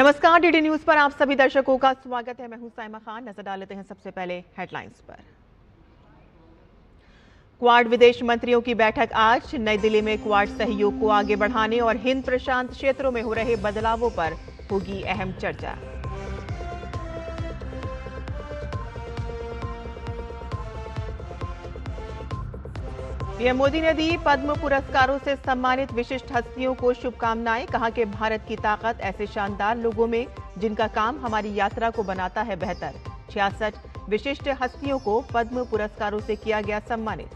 नमस्कार, DD news पर आप सभी दर्शकों का स्वागत है। मैं हूं साइमा खान। नजर डाल लेते हैं सबसे पहले हेडलाइंस पर। क्वाड विदेश मंत्रियों की बैठक आज नई दिल्ली में क्वाड सहयोग को आगे बढ़ाने और हिंद प्रशांत क्षेत्रों में हो रहे बदलावों पर होगी अहम चर्चा। पीएम मोदी ने दी पद्म पुरस्कारों से सम्मानित विशिष्ट हस्तियों को शुभकामनाएं। कहा कि भारत की ताकत ऐसे शानदार लोगों में जिनका काम हमारी यात्रा को बनाता है बेहतर। 66 विशिष्ट हस्तियों को पद्म पुरस्कारों से किया गया सम्मानित।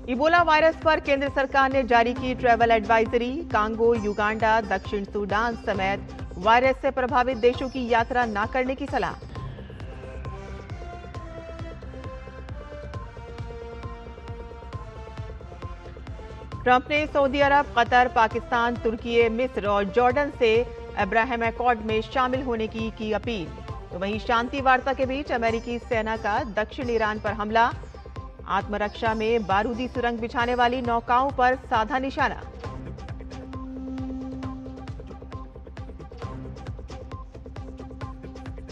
इबोला वायरस पर केंद्र सरकार ने जारी की ट्रैवल एडवाइजरी। कांगो, युगांडा, दक्षिण सूडान समेत वायरस से प्रभावित देशों की यात्रा न करने की सलाह। ट्रंप ने सऊदी अरब, कतर, पाकिस्तान, तुर्की, मिस्र और जॉर्डन से अब्राहम एकॉर्ड में शामिल होने की अपील। तो वहीं शांति वार्ता के बीच अमेरिकी सेना का दक्षिण ईरान पर हमला। आत्मरक्षा में बारूदी सुरंग बिछाने वाली नौकाओं पर साधा निशाना।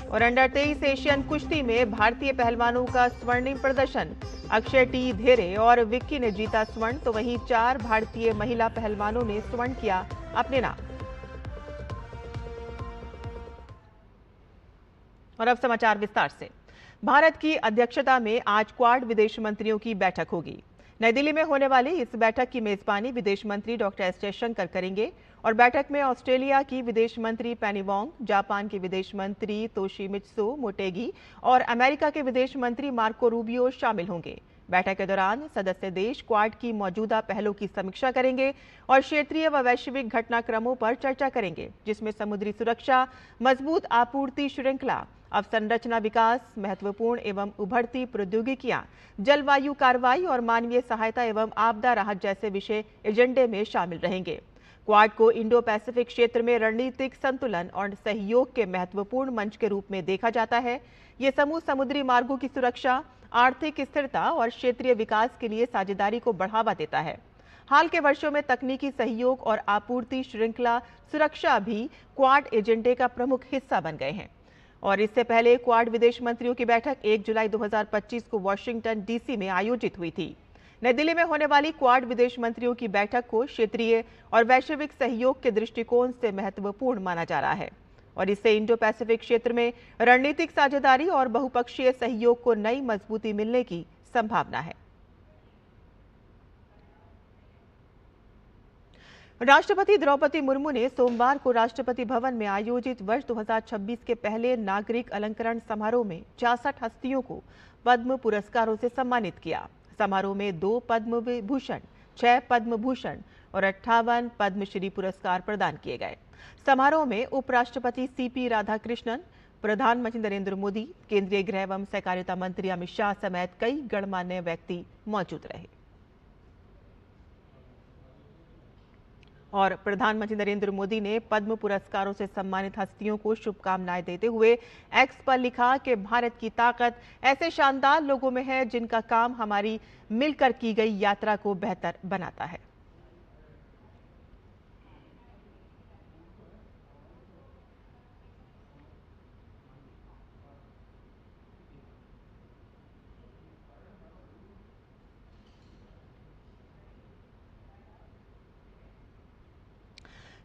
और अंडर 23 एशियन कुश्ती में भारतीय पहलवानों का स्वर्णिम प्रदर्शन। अक्षय टी धेरे और विक्की ने जीता स्वर्ण, तो वहीं 4 भारतीय महिला पहलवानों ने स्वर्ण किया अपने नाम। और अब समाचार विस्तार से। भारत की अध्यक्षता में आज क्वाड विदेश मंत्रियों की बैठक होगी। नई दिल्ली में होने वाली इस बैठक की मेजबानी विदेश मंत्री डॉक्टर एस जयशंकर करेंगे और बैठक में ऑस्ट्रेलिया की विदेश मंत्री पेनी वोंग, जापान के विदेश मंत्री तोशिमित्सु मोटेगी और अमेरिका के विदेश मंत्री मार्को रूबियो शामिल होंगे। बैठक के दौरान सदस्य देश क्वाड की मौजूदा पहलों की समीक्षा करेंगे और क्षेत्रीय व वैश्विक घटनाक्रमों पर चर्चा करेंगे, जिसमें समुद्री सुरक्षा, मजबूत आपूर्ति श्रृंखला, अवसंरचना विकास, महत्वपूर्ण एवं उभरती प्रौद्योगिकियां, जलवायु कार्रवाई और मानवीय सहायता एवं आपदा राहत जैसे विषय एजेंडे में शामिल रहेंगे। क्वाड को इंडो पैसिफिक क्षेत्र में रणनीतिक संतुलन और सहयोग के महत्वपूर्ण मंच के रूप में देखा जाता है। ये समूह समुद्री मार्गों की सुरक्षा, आर्थिक स्थिरता और क्षेत्रीय विकास के लिए साझेदारी को बढ़ावा देता है। हाल के वर्षों में तकनीकी सहयोग और आपूर्ति श्रृंखला सुरक्षा भी क्वाड एजेंडे का प्रमुख हिस्सा बन गए हैं। और इससे पहले क्वाड विदेश मंत्रियों की बैठक 1 जुलाई 2025 को वाशिंगटन डीसी में आयोजित हुई थी। नई दिल्ली में होने वाली क्वाड विदेश मंत्रियों की बैठक को क्षेत्रीय और वैश्विक सहयोग के दृष्टिकोण से महत्वपूर्ण माना जा रहा है और इससे इंडो पैसिफिक क्षेत्र में रणनीतिक साझेदारी और बहुपक्षीय सहयोग को नई मजबूती मिलने की संभावना है। राष्ट्रपति द्रौपदी मुर्मू ने सोमवार को राष्ट्रपति भवन में आयोजित वर्ष 2026 के पहले नागरिक अलंकरण समारोह में 66 हस्तियों को पद्म पुरस्कारों से सम्मानित किया। समारोह में 2 पद्म विभूषण, 6 पद्म भूषण और 58 पद्मश्री पुरस्कार प्रदान किए गए। समारोह में उपराष्ट्रपति सीपी राधाकृष्णन, प्रधानमंत्री नरेंद्र मोदी, केंद्रीय गृह एवं सहकारिता मंत्री अमित शाह समेत कई गणमान्य व्यक्ति मौजूद रहे। और प्रधानमंत्री नरेंद्र मोदी ने पद्म पुरस्कारों से सम्मानित हस्तियों को शुभकामनाएं देते हुए एक्स पर लिखा कि भारत की ताकत ऐसे शानदार लोगों में है जिनका काम हमारी मिलकर की गई यात्रा को बेहतर बनाता है।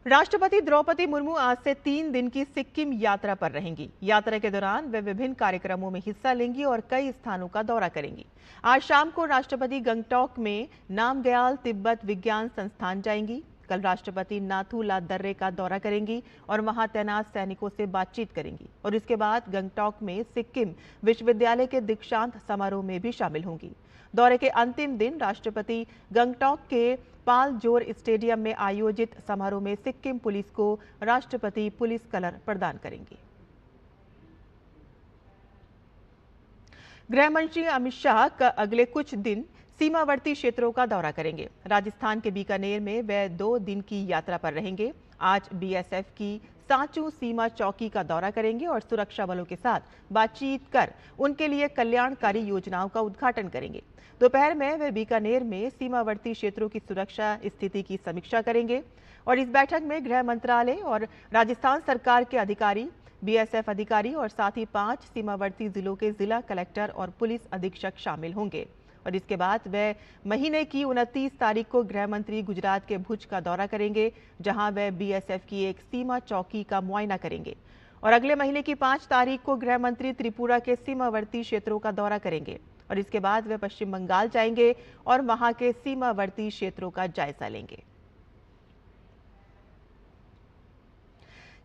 राष्ट्रपति द्रौपदी मुर्मू आज से 3 दिन की सिक्किम यात्रा पर रहेंगी। यात्रा के दौरान वे विभिन्न कार्यक्रमों में हिस्सा लेंगी और कई स्थानों का दौरा करेंगी। आज शाम को राष्ट्रपति गंगटोक में नामग्याल तिब्बत विज्ञान संस्थान जाएंगी। कल राष्ट्रपति नाथू ला दर्रे का दौरा करेंगी और वहां तैनात सैनिकों से बातचीत करेंगी और इसके बाद गंगटोक में सिक्किम विश्वविद्यालय के दीक्षांत समारोह में भी शामिल होंगी। दौरे के अंतिम दिन राष्ट्रपति गंगटोक के पाल जोर स्टेडियम में आयोजित समारोह में सिक्किम पुलिस को राष्ट्रपति पुलिस कलर प्रदान करेंगे। गृह मंत्री अमित शाह का अगले कुछ दिन सीमावर्ती क्षेत्रों का दौरा करेंगे। राजस्थान के बीकानेर में वे 2 दिन की यात्रा पर रहेंगे। आज बीएसएफ की सांचू सीमा चौकी का दौरा करेंगे और सुरक्षा बलों के साथ बातचीत कर उनके लिए कल्याणकारी योजनाओं का उद्घाटन करेंगे। दोपहर में वे बीकानेर में सीमावर्ती क्षेत्रों की सुरक्षा स्थिति की समीक्षा करेंगे और इस बैठक में गृह मंत्रालय और राजस्थान सरकार के अधिकारी, बीएसएफ अधिकारी और साथ ही 5 सीमावर्ती जिलों के जिला कलेक्टर और पुलिस अधीक्षक शामिल होंगे। और इसके बाद वह महीने की 29 तारीख को गृह मंत्री गुजरात के भुज का दौरा करेंगे, जहां वह बीएसएफ की एक सीमा चौकी का मुआयना करेंगे। और अगले महीने की 5 तारीख को गृह मंत्री त्रिपुरा के सीमावर्ती क्षेत्रों का दौरा करेंगे और इसके बाद वे पश्चिम बंगाल जाएंगे और वहां के सीमावर्ती क्षेत्रों का जायजा लेंगे।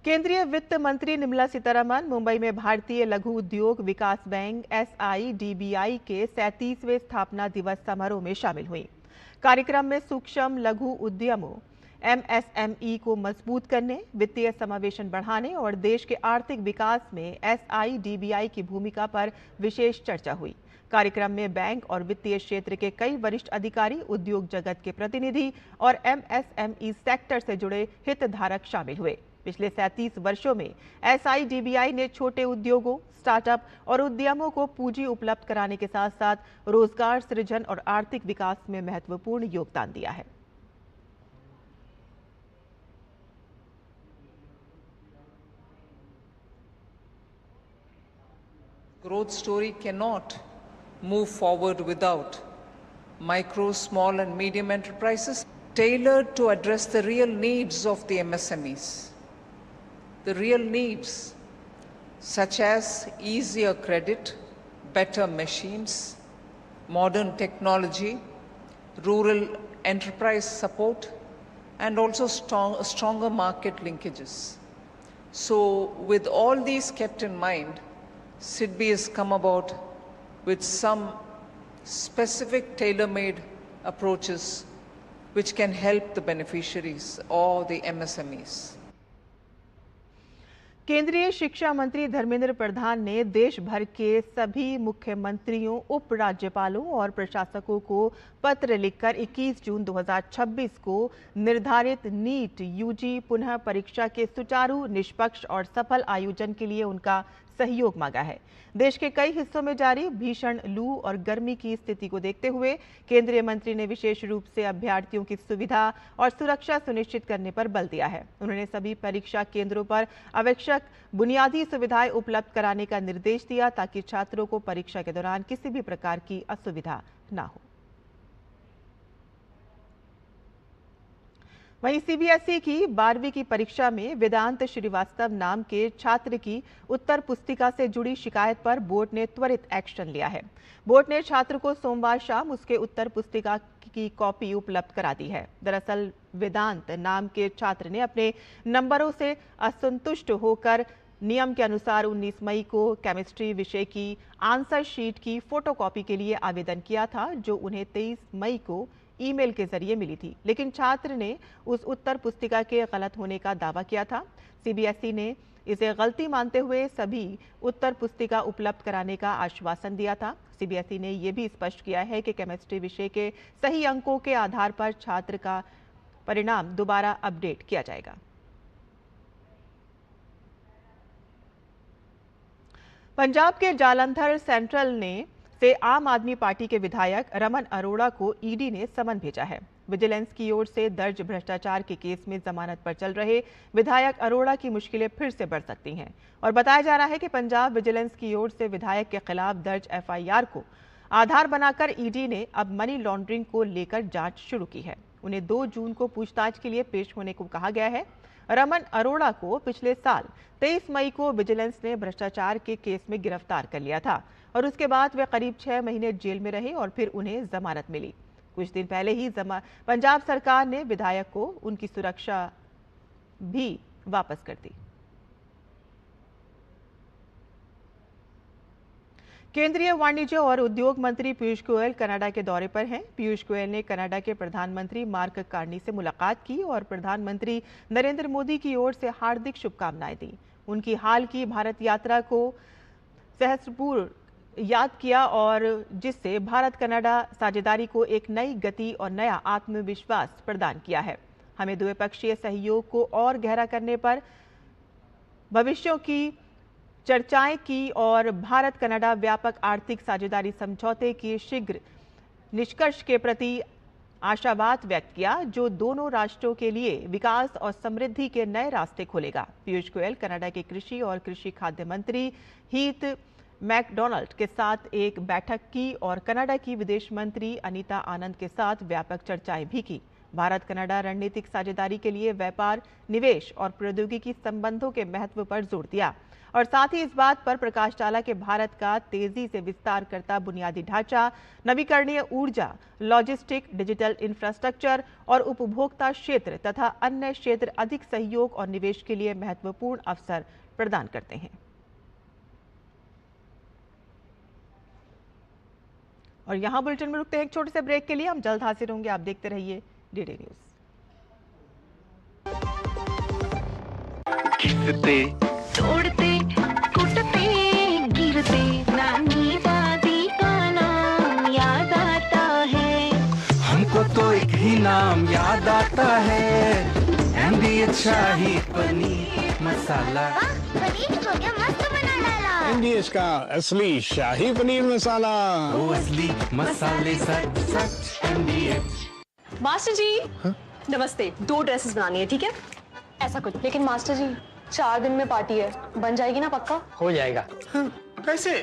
केंद्रीय वित्त मंत्री निर्मला सीतारमण मुंबई में भारतीय लघु उद्योग विकास बैंक SIDBI के 37वें स्थापना दिवस समारोह में शामिल हुई। कार्यक्रम में सूक्ष्म लघु उद्यमों MSME को मजबूत करने, वित्तीय समावेशन बढ़ाने और देश के आर्थिक विकास में SIDBI की भूमिका पर विशेष चर्चा हुई। कार्यक्रम में बैंक और वित्तीय क्षेत्र के कई वरिष्ठ अधिकारी, उद्योग जगत के प्रतिनिधि और MSME सेक्टर से जुड़े हितधारक शामिल हुए। पिछले 37 वर्षों में SIDBI ने छोटे उद्योगों, स्टार्टअप और उद्यमों को पूंजी उपलब्ध कराने के साथ साथ रोजगार सृजन और आर्थिक विकास में महत्वपूर्ण योगदान दिया है। Growth story cannot move forward without micro, small and medium enterprises tailored to address the real needs of the MSMEs. The real needs such as easier credit, better machines, modern technology, rural enterprise support and also stronger market linkages. So with all these kept in mind, SIDBI has come about with some specific tailor-made approaches which can help the beneficiaries or the MSMEs. केंद्रीय शिक्षा मंत्री धर्मेंद्र प्रधान ने देश भर के सभी मुख्यमंत्रियों, उपराज्यपालों और प्रशासकों को पत्र लिखकर 21 जून 2026 को निर्धारित नीट यूजी पुनः परीक्षा के सुचारू, निष्पक्ष और सफल आयोजन के लिए उनका सहयोग मांगा है। देश के कई हिस्सों में जारी भीषण लू और गर्मी की स्थिति को देखते हुए केंद्रीय मंत्री ने विशेष रूप से अभ्यर्थियों की सुविधा और सुरक्षा सुनिश्चित करने पर बल दिया है। उन्होंने सभी परीक्षा केंद्रों पर आवश्यक बुनियादी सुविधाएं उपलब्ध कराने का निर्देश दिया ताकि छात्रों को परीक्षा के दौरान किसी भी प्रकार की असुविधा न हो। वहीं सीबीएसई की 12वीं की परीक्षा में वेदांत श्रीवास्तव नाम के छात्र की उत्तर पुस्तिका से जुड़ी शिकायत पर बोर्ड ने त्वरित एक्शन लिया है। बोर्ड ने छात्र को सोमवार शाम उसके उत्तर पुस्तिका की कॉपी उपलब्ध करा दी है। दरअसल वेदांत नाम के छात्र ने अपने नंबरों से असंतुष्ट होकर नियम के अनुसार 19 मई को केमिस्ट्री विषय की आंसर शीट की फोटोकॉपी के लिए आवेदन किया था, जो उन्हें 23 मई को ईमेल के जरिए मिली थी, लेकिन छात्र ने उस उत्तर पुस्तिका के गलत होने का दावा किया था। सीबीएसई ने इसे गलती मानते हुए सभी उत्तर पुस्तिका उपलब्ध कराने का आश्वासन दिया था। सीबीएसई ने यह भी स्पष्ट किया है कि केमिस्ट्री विषय के सही अंकों के आधार पर छात्र का परिणाम दोबारा अपडेट किया जाएगा। पंजाब के जालंधर सेंट्रल से आम आदमी पार्टी के विधायक रमन अरोड़ा को ईडी ने समन भेजा है। विजिलेंस की ओर से दर्ज भ्रष्टाचार के केस में जमानत पर चल रहे विधायक अरोड़ा की मुश्किलें फिर से बढ़ सकती हैं और बताया जा रहा है कि पंजाब विजिलेंस की ओर से विधायक के खिलाफ दर्ज एफआईआर को आधार बनाकर ईडी ने अब मनी लॉन्ड्रिंग को लेकर जांच शुरू की है। उन्हें 2 जून को पूछताछ के लिए पेश होने को कहा गया है। रमन अरोड़ा को पिछले साल 23 मई को विजिलेंस ने भ्रष्टाचार के केस में गिरफ्तार कर लिया था और उसके बाद वे करीब 6 महीने जेल में रहे और फिर उन्हें जमानत मिली। कुछ दिन पहले ही पंजाब सरकार ने विधायक को उनकी सुरक्षा भी वापस कर दी। केंद्रीय वाणिज्य और उद्योग मंत्री पीयूष गोयल कनाडा के दौरे पर हैं। पीयूष गोयल ने कनाडा के प्रधानमंत्री मार्क कार्नी से मुलाकात की और प्रधानमंत्री नरेंद्र मोदी की ओर से हार्दिक शुभकामनाएं दी। उनकी हाल की भारत यात्रा को सहर्षपूर्ण याद किया और जिससे भारत कनाडा साझेदारी को एक नई गति और नया आत्मविश्वास प्रदान किया है। हमें द्विपक्षीय सहयोग को और गहरा करने पर भविष्यों की चर्चाएं की और भारत कनाडा व्यापक आर्थिक साझेदारी समझौते के शीघ्र निष्कर्ष के प्रति आशावाद व्यक्त किया, जो दोनों राष्ट्रों के लिए विकास और समृद्धि के नए रास्ते खोलेगा। पीयूष गोयल कनाडा के कृषि और कृषि खाद्य मंत्री हीथ मैकडॉनल्ड के साथ एक बैठक की और कनाडा की विदेश मंत्री अनीता आनंद के साथ व्यापक चर्चाएं भी की। भारत कनाडा रणनीतिक साझेदारी के लिए व्यापार, निवेश और प्रौद्योगिकी संबंधों के महत्व पर जोर दिया और साथ ही इस बात पर प्रकाश डाला कि भारत का तेजी से विस्तार करता बुनियादी ढांचा, नवीकरणीय ऊर्जा, लॉजिस्टिक, डिजिटल इंफ्रास्ट्रक्चर और उपभोक्ता क्षेत्र तथा अन्य क्षेत्र अधिक सहयोग और निवेश के लिए महत्वपूर्ण अवसर प्रदान करते हैं। और यहाँ बुलेटिन में रुकते हैं एक छोटे से ब्रेक के लिए। हम जल्द हाजिर होंगे, आप देखते रहिए डीडी न्यूज। तोड़ते टूटते गिरते नानी दादी का नाम याद आता है। हमको तो एक ही नाम याद आता है, एमडीएच शाही पनीर मसाला। पनीर तो क्या मस्त बना डाला। एमडीएच का असली शाही पनीर मसाला, वो असली मसाले सच सच एमडीएच। मास्टर जी नमस्ते, 2 ड्रेसेस बनानी है, ठीक है? ऐसा कुछ। लेकिन मास्टर जी 4 दिन में पार्टी है, बन जाएगी ना पक्का? हो जाएगा। कैसे?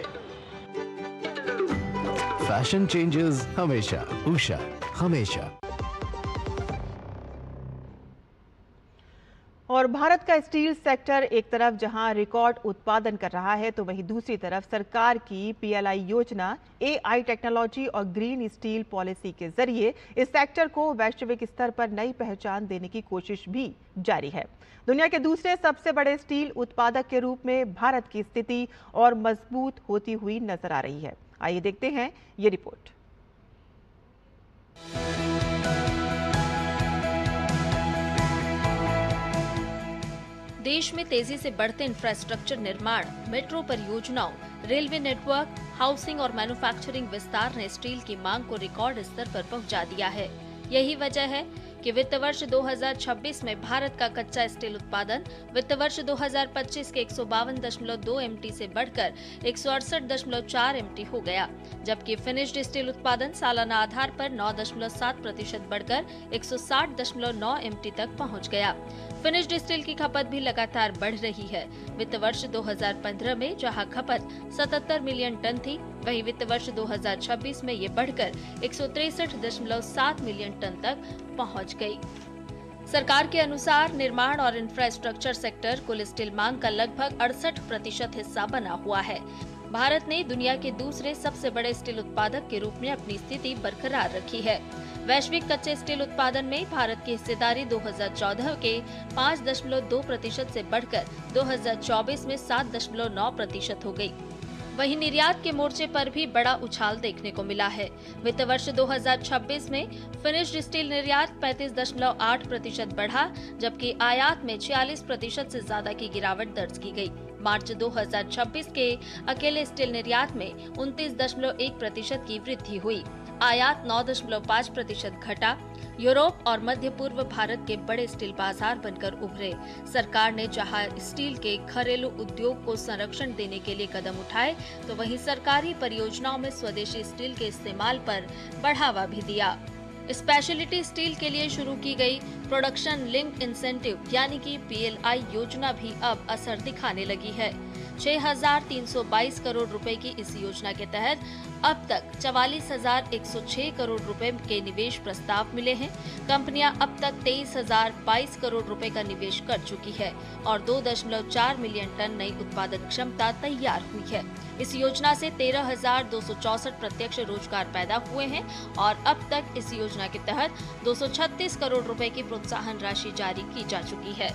फैशन चेंजेस हमेशा, उषा हमेशा। और भारत का स्टील सेक्टर एक तरफ जहां रिकॉर्ड उत्पादन कर रहा है, तो वहीं दूसरी तरफ सरकार की पीएलआई योजना, एआई टेक्नोलॉजी और ग्रीन स्टील पॉलिसी के जरिए इस सेक्टर को वैश्विक स्तर पर नई पहचान देने की कोशिश भी जारी है। दुनिया के दूसरे सबसे बड़े स्टील उत्पादक के रूप में भारत की स्थिति और मजबूत होती हुई नजर आ रही है। आइए देखते हैं ये रिपोर्ट। देश में तेजी से बढ़ते इंफ्रास्ट्रक्चर निर्माण, मेट्रो परियोजनाओं, रेलवे नेटवर्क, हाउसिंग और मैन्युफैक्चरिंग विस्तार ने स्टील की मांग को रिकॉर्ड स्तर पर पहुंचा दिया है। यही वजह है कि वित्त वर्ष 2026 में भारत का कच्चा स्टील उत्पादन वित्त वर्ष 2025 के 152.2 एमटी से बढ़कर 168.4 एमटी हो गया, जबकि फिनिश्ड स्टील उत्पादन सालाना आधार पर 9.7% बढ़कर 160.9 एमटी तक पहुंच गया। फिनिश्ड स्टील की खपत भी लगातार बढ़ रही है। वित्त वर्ष 2015 में जहां खपत 77 मिलियन टन थी, वहीं वित्त वर्ष 2026 में ये बढ़कर 163.7 मिलियन टन तक पहुंच गई। सरकार के अनुसार निर्माण और इंफ्रास्ट्रक्चर सेक्टर कुल स्टील मांग का लगभग 68% हिस्सा बना हुआ है। भारत ने दुनिया के दूसरे सबसे बड़े स्टील उत्पादक के रूप में अपनी स्थिति बरकरार रखी है। वैश्विक कच्चे स्टील उत्पादन में भारत की हिस्सेदारी 2014 के 5.2% से बढ़कर 2024 में 7.9% हो गई। वहीं निर्यात के मोर्चे पर भी बड़ा उछाल देखने को मिला है। वित्त वर्ष 2026 में फिनिश्ड स्टील निर्यात 35.8% बढ़ा, जबकि आयात में 46% से ज्यादा की गिरावट दर्ज की गई। मार्च 2026 के अकेले स्टील निर्यात में 29.1% की वृद्धि हुई। आयात 9.5% घटा। यूरोप और मध्य पूर्व भारत के बड़े स्टील बाजार बनकर उभरे। सरकार ने जहां स्टील के घरेलू उद्योग को संरक्षण देने के लिए कदम उठाए, तो वहीं सरकारी परियोजनाओं में स्वदेशी स्टील के इस्तेमाल पर बढ़ावा भी दिया। स्पेशलिटी स्टील के लिए शुरू की गई प्रोडक्शन लिंक्ड इंसेंटिव यानी कि पीएलआई योजना भी अब असर दिखाने लगी है। 6,322 करोड़ रुपए की इस योजना के तहत अब तक 44,106 करोड़ रुपए के निवेश प्रस्ताव मिले हैं। कंपनियां अब तक 23,022 करोड़ रुपए का निवेश कर चुकी है और 2.4 मिलियन टन नई उत्पादन क्षमता तैयार हुई है। इस योजना से 13,264 प्रत्यक्ष रोजगार पैदा हुए हैं और अब तक इस योजना के तहत 236 करोड़ रुपए की प्रोत्साहन राशि जारी की जा चुकी है।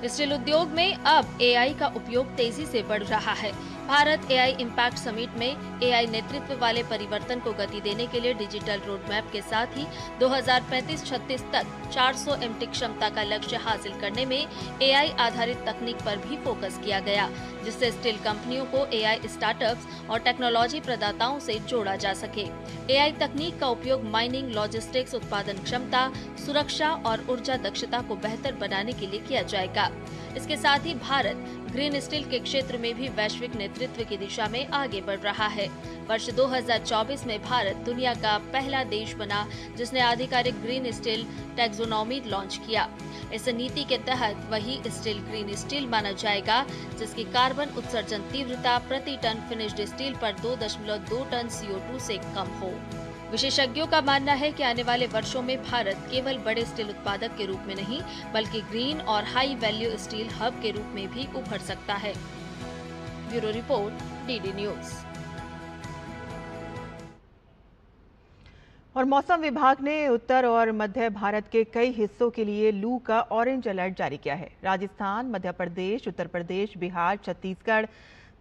स्टील उद्योग में अब एआई का उपयोग तेजी से बढ़ रहा है। भारत एआई इम्पैक्ट समिट में एआई नेतृत्व वाले परिवर्तन को गति देने के लिए डिजिटल रोड मैप के साथ ही 2035-36 तक 400 MT क्षमता का लक्ष्य हासिल करने में एआई आधारित तकनीक पर भी फोकस किया गया, जिससे स्टील कंपनियों को एआई स्टार्टअप्स और टेक्नोलॉजी प्रदाताओं से जोड़ा जा सके। एआई तकनीक का उपयोग माइनिंग, लॉजिस्टिक्स, उत्पादन क्षमता, सुरक्षा और ऊर्जा दक्षता को बेहतर बनाने के लिए किया जाएगा। इसके साथ ही भारत ग्रीन स्टील के क्षेत्र में भी वैश्विक नेतृत्व की दिशा में आगे बढ़ रहा है। वर्ष 2024 में भारत दुनिया का पहला देश बना जिसने आधिकारिक ग्रीन स्टील टैक्सोनॉमी लॉन्च किया। इस नीति के तहत वही स्टील ग्रीन स्टील माना जाएगा जिसकी कार्बन उत्सर्जन तीव्रता प्रति टन फिनिश्ड स्टील पर 2.2 टन CO2 से कम हो। विशेषज्ञों का मानना है कि आने वाले वर्षों में भारत केवल बड़े स्टील उत्पादक के रूप में नहीं बल्कि ग्रीन और हाई वैल्यू स्टील हब के रूप में भी उभर सकता है। Bureau report, DD news. और मौसम विभाग ने उत्तर और मध्य भारत के कई हिस्सों के लिए लू का ऑरेंज अलर्ट जारी किया है। राजस्थान, मध्य प्रदेश, उत्तर प्रदेश, बिहार, छत्तीसगढ़,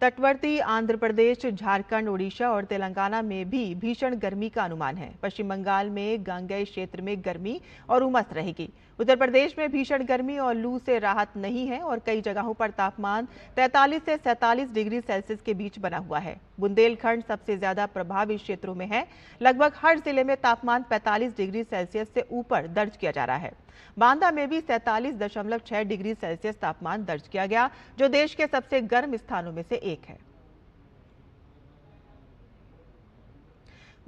तटवर्ती आंध्र प्रदेश, झारखंड, ओडिशा और तेलंगाना में भी भीषण गर्मी का अनुमान है। पश्चिम बंगाल में गांगेय क्षेत्र में गर्मी और उमस रहेगी। उत्तर प्रदेश में भीषण गर्मी और लू से राहत नहीं है और कई जगहों पर तापमान 43 से 47 डिग्री सेल्सियस के बीच बना हुआ है। बुंदेलखंड सबसे ज्यादा प्रभावित क्षेत्रों में है। लगभग हर जिले में तापमान 45 डिग्री सेल्सियस से ऊपर दर्ज किया जा रहा है। बांदा में भी 47.6 डिग्री सेल्सियस तापमान दर्ज किया गया, जो देश के सबसे गर्म स्थानों में से एक है।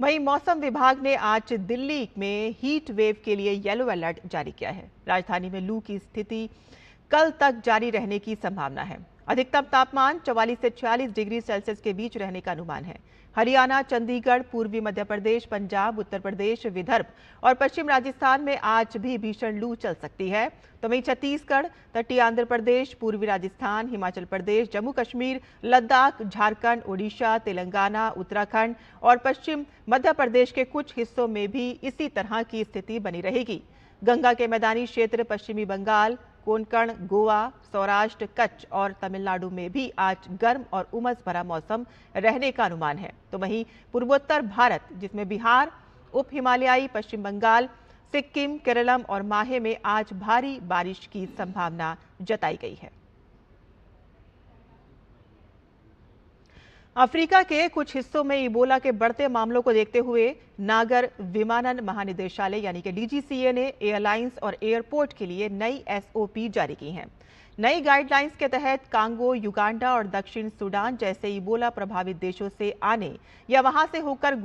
वहीं मौसम विभाग ने आज दिल्ली में हीट वेव के लिए येलो अलर्ट जारी किया है। राजधानी में लू की स्थिति कल तक जारी रहने की संभावना है। अधिकतम तापमान 44 से 46 डिग्री सेल्सियस के बीच रहने का अनुमान है। हरियाणा, चंडीगढ़, पूर्वी मध्य प्रदेश, पंजाब, उत्तर प्रदेश, विदर्भ और पश्चिम राजस्थान में आज भी भीषण लू चल सकती है। तो वहीं छत्तीसगढ़, तटीय आंध्र प्रदेश, पूर्वी राजस्थान, हिमाचल प्रदेश, जम्मू कश्मीर, लद्दाख, झारखंड, ओडिशा, तेलंगाना, उत्तराखंड और पश्चिम मध्य प्रदेश के कुछ हिस्सों में भी इसी तरह की स्थिति बनी रहेगी। गंगा के मैदानी क्षेत्र, पश्चिमी बंगाल, कोंकण, गोवा, सौराष्ट्र, कच्छ और तमिलनाडु में भी आज गर्म और उमस भरा मौसम रहने का अनुमान है। तो वहीं पूर्वोत्तर भारत, जिसमें बिहार, उप हिमालयाई, पश्चिम बंगाल, सिक्किम, केरलम और माहे में आज भारी बारिश की संभावना जताई गई है। अफ्रीका के कुछ हिस्सों में इबोला के बढ़ते मामलों को देखते हुए नागर विमानन महानिदेशालय यानी कि DGCA ने एयरलाइंस और एयरपोर्ट के लिए नई SOP जारी की हैं। नई गाइडलाइंस के तहत कांगो, युगांडा और दक्षिण सूडान जैसे इबोला प्रभावित देशों से आने या वहां से होकर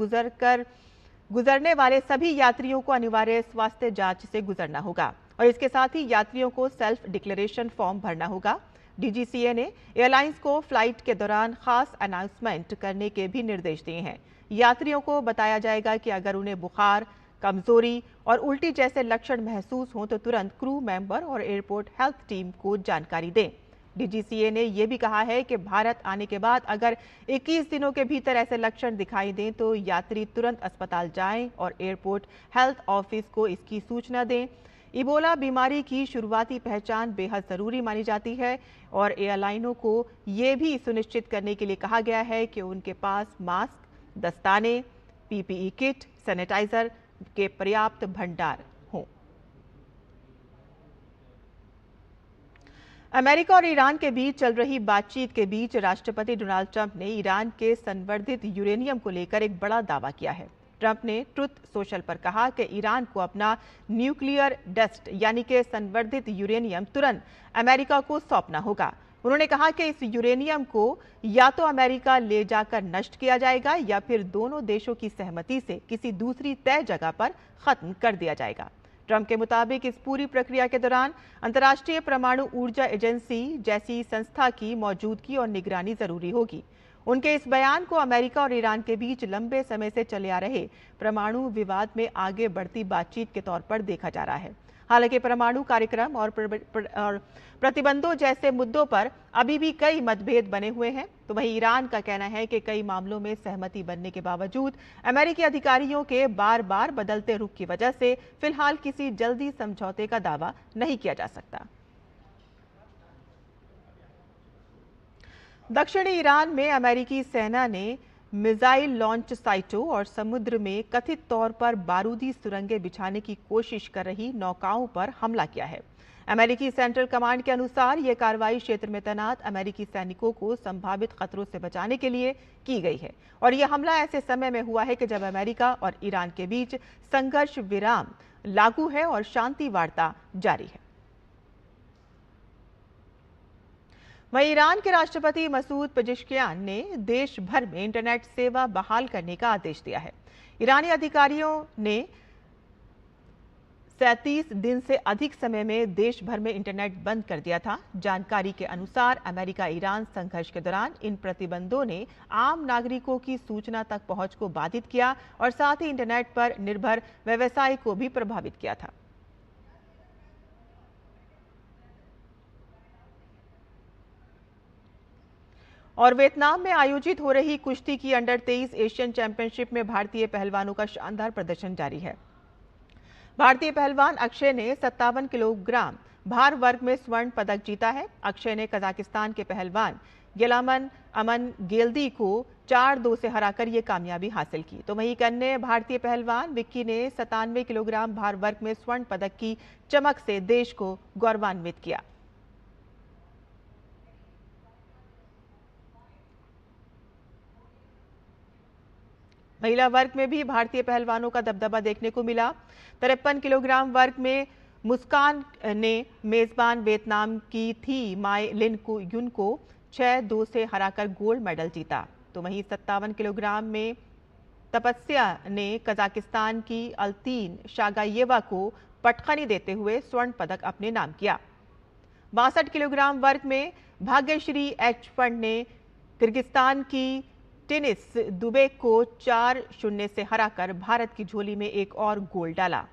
गुजरने वाले सभी यात्रियों को अनिवार्य स्वास्थ्य जांच से गुजरना होगा और इसके साथ ही यात्रियों को सेल्फ डिक्लेरेशन फॉर्म भरना होगा। DGCA ने एयरलाइंस को फ्लाइट के दौरान खास अनाउंसमेंट करने के भी निर्देश दिए हैं। यात्रियों को बताया जाएगा कि अगर उन्हें बुखार, कमजोरी और उल्टी जैसे लक्षण महसूस हों तो तुरंत क्रू मेंबर और एयरपोर्ट हेल्थ टीम को जानकारी दें। DGCA ने यह भी कहा है कि भारत आने के बाद अगर 21 दिनों के भीतर ऐसे लक्षण दिखाई दें तो यात्री तुरंत अस्पताल जाएं और एयरपोर्ट हेल्थ ऑफिस को इसकी सूचना दें। इबोला बीमारी की शुरुआती पहचान बेहद ज़रूरी मानी जाती है और एयरलाइनों को ये भी सुनिश्चित करने के लिए कहा गया है कि उनके पास मास्क, दस्ताने, PPE किट, सैनिटाइजर के पर्याप्त भंडार हों। अमेरिका और ईरान के बीच चल रही बातचीत के बीच राष्ट्रपति डोनाल्ड ट्रंप ने ईरान के संवर्धित यूरेनियम को लेकर एक बड़ा दावा किया है। ट्रंप ने ट्रुथ सोशल पर कहा कि ईरान को अपना न्यूक्लियर डस्ट यानी कि संवर्धित यूरेनियम तुरंत अमेरिका को सौंपना होगा। उन्होंने कहा कि इस यूरेनियम को या तो अमेरिका ले जाकर नष्ट किया जाएगा या फिर दोनों देशों की सहमति से किसी दूसरी तय जगह पर खत्म कर दिया जाएगा। ट्रंप के मुताबिक इस पूरी प्रक्रिया के दौरान अंतर्राष्ट्रीय परमाणु ऊर्जा एजेंसी जैसी संस्था की मौजूदगी और निगरानी जरूरी होगी। उनके इस बयान को अमेरिका और ईरान के बीच लंबे समय से चले आ रहे परमाणु विवाद में आगे बढ़ती बातचीत के तौर पर देखा जा रहा है। हालांकि परमाणु कार्यक्रम और प्रतिबंधों जैसे मुद्दों पर अभी भी कई मतभेद बने हुए हैं। तो वहीं ईरान का कहना है कि कई मामलों में सहमति बनने के बावजूद अमेरिकी अधिकारियों के बार बार बदलते रुख की वजह से फिलहाल किसी जल्दी समझौते का दावा नहीं किया जा सकता। दक्षिणी ईरान में अमेरिकी सेना ने मिसाइल लॉन्च साइटों और समुद्र में कथित तौर पर बारूदी सुरंगें बिछाने की कोशिश कर रही नौकाओं पर हमला किया है। अमेरिकी सेंट्रल कमांड के अनुसार यह कार्रवाई क्षेत्र में तैनात अमेरिकी सैनिकों को संभावित खतरों से बचाने के लिए की गई है और यह हमला ऐसे समय में हुआ है कि जब अमेरिका और ईरान के बीच संघर्ष विराम लागू है और शांति वार्ता जारी है। वहीं ईरान के राष्ट्रपति मसूद पेजेश्कियान ने देश भर में इंटरनेट सेवा बहाल करने का आदेश दिया है। ईरानी अधिकारियों ने 37 दिन से अधिक समय में देश भर में इंटरनेट बंद कर दिया था। जानकारी के अनुसार अमेरिका ईरान संघर्ष के दौरान इन प्रतिबंधों ने आम नागरिकों की सूचना तक पहुंच को बाधित किया और साथ ही इंटरनेट पर निर्भर व्यवसाय को भी प्रभावित किया था। और वियतनाम में आयोजित हो रही कुश्ती की अंडर 23 एशियन चैंपियनशिप में भारतीय पहलवानों का शानदार प्रदर्शन जारी है। भारतीय पहलवान अक्षय ने 57 किलोग्राम भार वर्ग में स्वर्ण पदक जीता है। अक्षय ने कजाकिस्तान के पहलवान गेलामन अमन गेल्दी को 4-2 से हराकर ये कामयाबी हासिल की। तो वहीं एक अन्य भारतीय पहलवान विक्की ने 97 किलोग्राम भार वर्ग में स्वर्ण पदक की चमक से देश को गौरवान्वित किया। महिला वर्ग में भी भारतीय पहलवानों का दबदबा देखने को मिला। 53 किलोग्राम वर्ग में मुस्कान ने मेजबान वियतनाम की थी माय लिन युन को 6-2 से हराकर गोल्ड मेडल जीता। तो वहीं 57 किलोग्राम में तपस्या ने कजाकिस्तान की अल्तीन शागायेवा को पटखनी देते हुए स्वर्ण पदक अपने नाम किया। 62 किलोग्राम वर्ग में भाग्यश्री एच फंड ने किर्गिस्तान की टेनिस दुबे को 4-0 से हराकर भारत की झोली में एक और गोल डाला।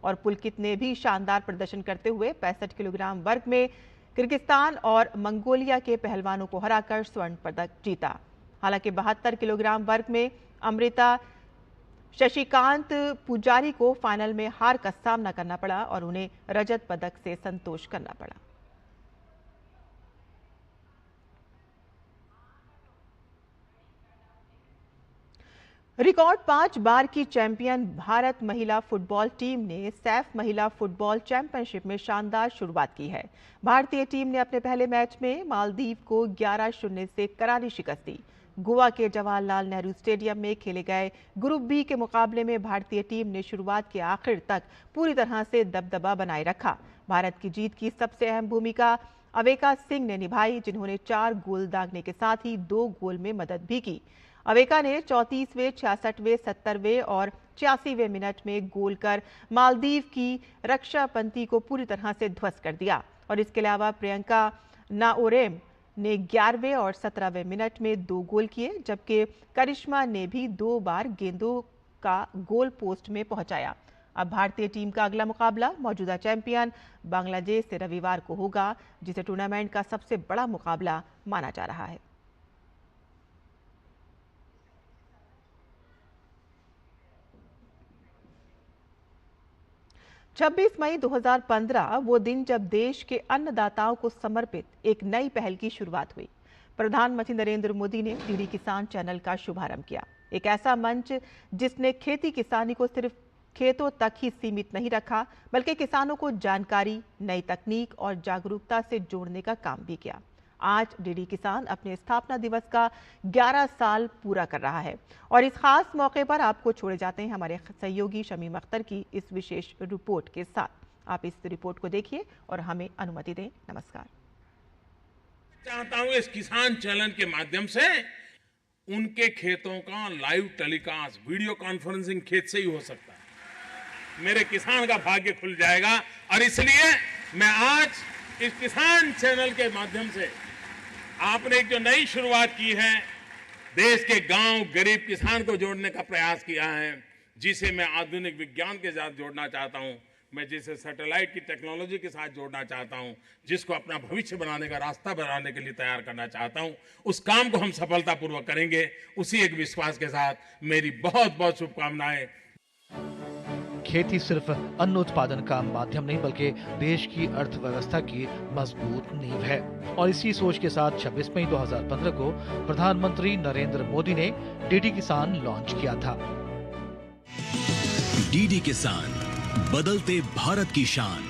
और पुलकित ने भी शानदार प्रदर्शन करते हुए 65 किलोग्राम वर्ग में किर्गिस्तान और मंगोलिया के पहलवानों को हराकर स्वर्ण पदक जीता। हालांकि 72 किलोग्राम वर्ग में अमृता शशिकांत पुजारी को फाइनल में हार का सामना करना पड़ा और उन्हें रजत पदक से संतोष करना पड़ा। रिकॉर्ड 5 बार की चैंपियन भारत महिला फुटबॉल टीम ने सैफ महिला फुटबॉल चैंपियनशिप में शानदार शुरुआत की है। भारतीय टीम ने अपने पहले मैच में मालदीव को 11-0 से करारी शिकस्त दी। गोवा के जवाहरलाल नेहरू स्टेडियम में खेले गए ग्रुप बी के मुकाबले में भारतीय टीम ने शुरुआत के आखिर तक पूरी तरह से दबदबा बनाए रखा। भारत की जीत की सबसे अहम भूमिका अवेका सिंह ने निभाई, जिन्होंने 4 गोल दागने के साथ ही 2 गोल में मदद भी की। अवेका ने 34वें, 66वें, 70वें और 86वें मिनट में गोल कर मालदीव की रक्षा पंक्ति को पूरी तरह से ध्वस्त कर दिया। और इसके अलावा प्रियंका नाओरेम ने 11वें और 17वें मिनट में 2 गोल किए, जबकि करिश्मा ने भी 2 बार गेंदों का गोल पोस्ट में पहुंचाया। अब भारतीय टीम का अगला मुकाबला मौजूदा चैंपियन बांग्लादेश से रविवार को होगा, जिसे टूर्नामेंट का सबसे बड़ा मुकाबला माना जा रहा है। 26 मई 2015 वो दिन जब देश के अन्नदाताओं को समर्पित एक नई पहल की शुरुआत हुई। प्रधानमंत्री नरेंद्र मोदी ने डीडी किसान चैनल का शुभारंभ किया, एक ऐसा मंच जिसने खेती किसानी को सिर्फ खेतों तक ही सीमित नहीं रखा, बल्कि किसानों को जानकारी, नई तकनीक और जागरूकता से जोड़ने का काम भी किया। आज डीडी किसान अपने स्थापना दिवस का 11 साल पूरा कर रहा है और इस खास मौके पर आपको छोड़े जाते हैं हमारे सहयोगी शमीम अख्तर की इस विशेष रिपोर्ट के साथ। आप इस रिपोर्ट को देखिए और हमें अनुमति दें। नमस्कार। चाहता हूं इस किसान चैनल के माध्यम से उनके खेतों का लाइव टेलीकास्ट, वीडियो कॉन्फ्रेंसिंग खेत से ही हो सकता है। मेरे किसान का भाग्य खुल जाएगा और इसलिए मैं आज इस किसान चैनल के माध्यम से आपने एक जो नई शुरुआत की है, देश के गांव गरीब किसान को जोड़ने का प्रयास किया है, जिसे मैं आधुनिक विज्ञान के साथ जोड़ना चाहता हूं, मैं जिसे सैटेलाइट की टेक्नोलॉजी के साथ जोड़ना चाहता हूं, जिसको अपना भविष्य बनाने का रास्ता बनाने के लिए तैयार करना चाहता हूं, उस काम को हम सफलतापूर्वक करेंगे। उसी एक विश्वास के साथ मेरी बहुत बहुत शुभकामनाएं। खेती सिर्फ अन्न उत्पादन का माध्यम नहीं बल्कि देश की अर्थव्यवस्था की मजबूत नींव है। और इसी सोच के साथ 26 मई 2015 को प्रधानमंत्री नरेंद्र मोदी ने डीडी किसान लॉन्च किया था। डीडी किसान, बदलते भारत की शान।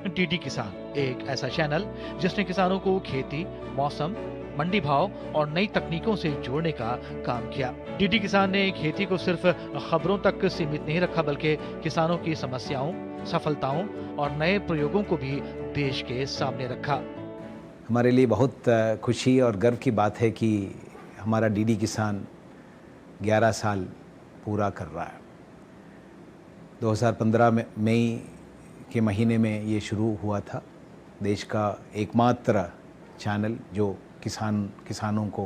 डीडी किसान एक ऐसा चैनल जिसने किसानों को खेती, मौसम, मंडी भाव और नई तकनीकों से जोड़ने का काम किया। डीडी किसान ने खेती को सिर्फ खबरों तक सीमित नहीं रखा बल्कि किसानों की समस्याओं, सफलताओं और नए प्रयोगों को भी देश के सामने रखा। हमारे लिए बहुत खुशी और गर्व की बात है कि हमारा डीडी किसान 11 साल पूरा कर रहा है। 2015 में मई के महीने में ये शुरू हुआ था। देश का एकमात्र चैनल जो किसानों को,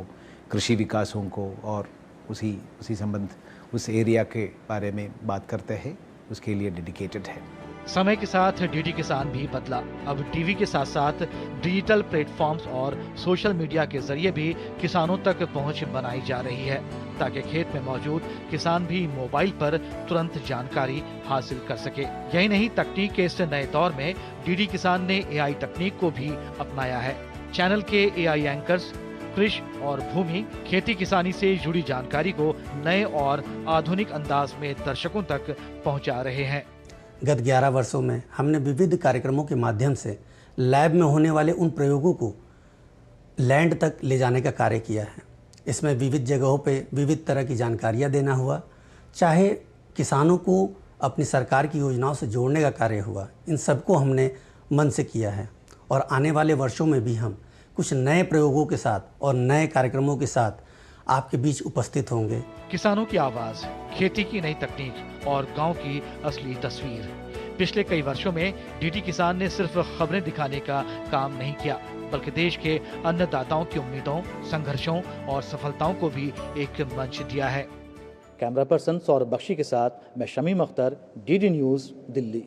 कृषि विकासों को और उसी संबंध उस एरिया के बारे में बात करते हैं, उसके लिए डेडिकेटेड है। समय के साथ डीडी किसान भी बदला। अब टीवी के साथ साथ डिजिटल प्लेटफॉर्म्स और सोशल मीडिया के जरिए भी किसानों तक पहुंच बनाई जा रही है ताकि खेत में मौजूद किसान भी मोबाइल पर तुरंत जानकारी हासिल कर सके। यही नहीं, तकनीक के इस नए दौर में डीडी किसान ने एआई तकनीक को भी अपनाया है। चैनल के एआई एंकर्स कृषि और भूमि, खेती किसानी से जुड़ी जानकारी को नए और आधुनिक अंदाज में दर्शकों तक पहुंचा रहे हैं। गत 11 वर्षों में हमने विविध कार्यक्रमों के माध्यम से लैब में होने वाले उन प्रयोगों को लैंड तक ले जाने का कार्य किया है। इसमें विविध जगहों पे विविध तरह की जानकारियाँ देना हुआ, चाहे किसानों को अपनी सरकार की योजनाओं से जोड़ने का कार्य हुआ, इन सबको हमने मन से किया है। और आने वाले वर्षों में भी हम कुछ नए प्रयोगों के साथ और नए कार्यक्रमों के साथ आपके बीच उपस्थित होंगे। किसानों की आवाज, खेती की नई तकनीक और गांव की असली तस्वीर। पिछले कई वर्षों में डीडी किसान ने सिर्फ खबरें दिखाने का काम नहीं किया बल्कि देश के अन्नदाताओं की उम्मीदों, संघर्षों और सफलताओं को भी एक मंच दिया है। कैमरा पर्सन सौरभ बख्शी के साथ मैं शमीम अख्तर, डीडी न्यूज़, दिल्ली।